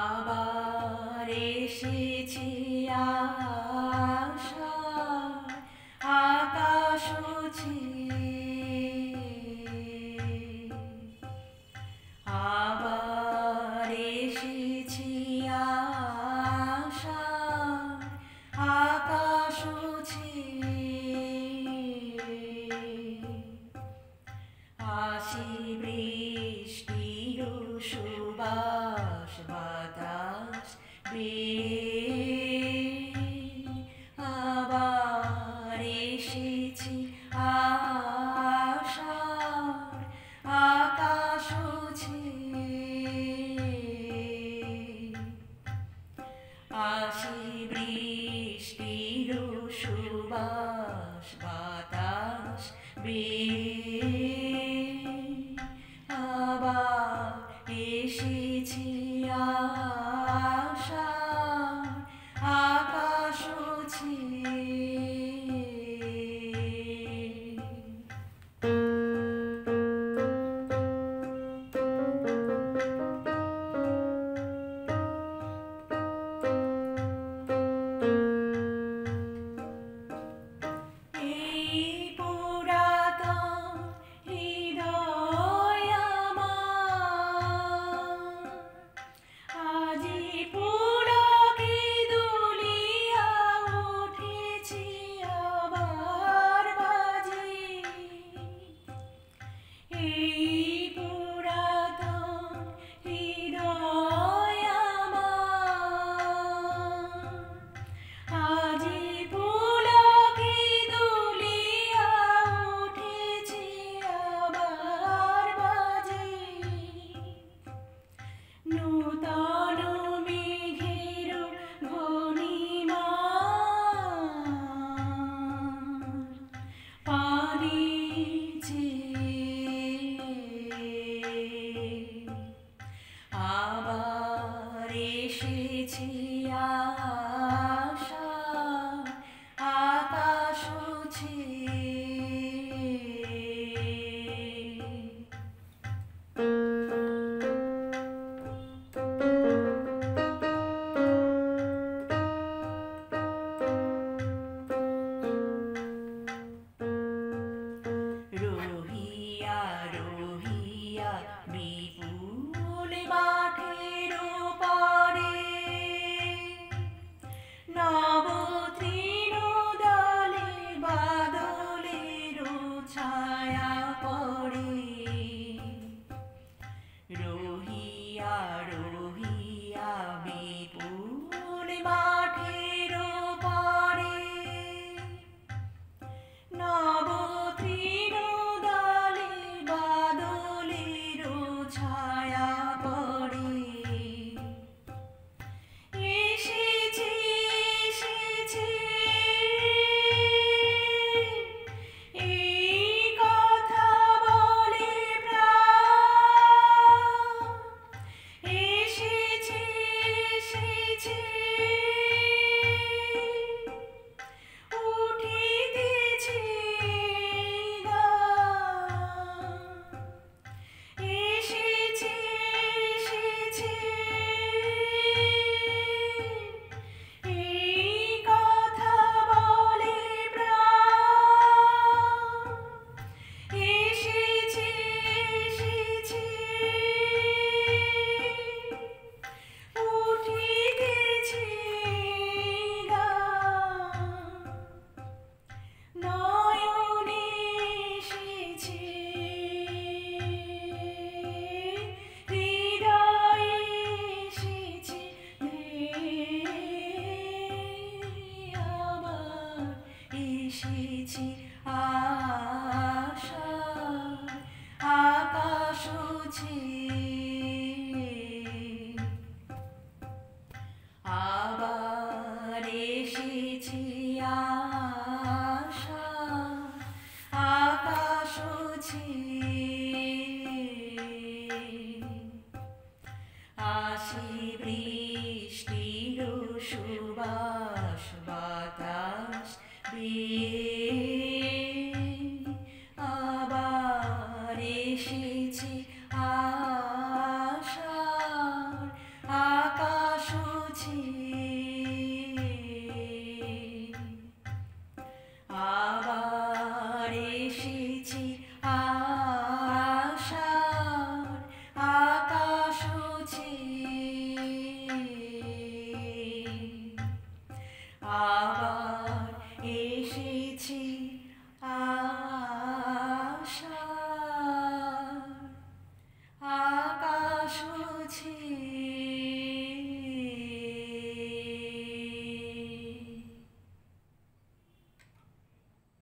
আবার এসেছি আশার আকাশ ছুঁয়ে, আবার এসেছি আশার আকাশ ছুঁয়ে, আসি বৃষ্টির সুবাস বাতাস আবার এসেছি আশার আকাশ ছুঁয়ে, আসি বৃষ্টির সুবাস বাতাস আবার এসেছি আশার আকাশ ছুঁয়ে। নূতন মেঘের ঘূর্ণিমার পানে চেয়ে আবার এসেছি আশার আকাশ ছুঁয়ে। রহিয়া রহিয়া বিপুল মাঠের পারে নব তৃণদলে বাদলের ছায়া পড়ে, রহিয়া রহিয়া বিপুল মাঠের পারে নব তৃণদলে বাদলের ছায়া পড়ে, এসেছি এসেছি এই কথা বলে প্রাণ, এসেছি এসেছি উঠিতেছি এসেছি এসেছি এই কথা বলে প্রাণ, এসেছি এসেছি উঠিতেছি নয়নে এসেছি হৃদয়ে এসেছি আবার এসেছি আশার আকাশ ছুঁয়ে, আবার এসেছি আশার আকাশ ছুঁয়ে।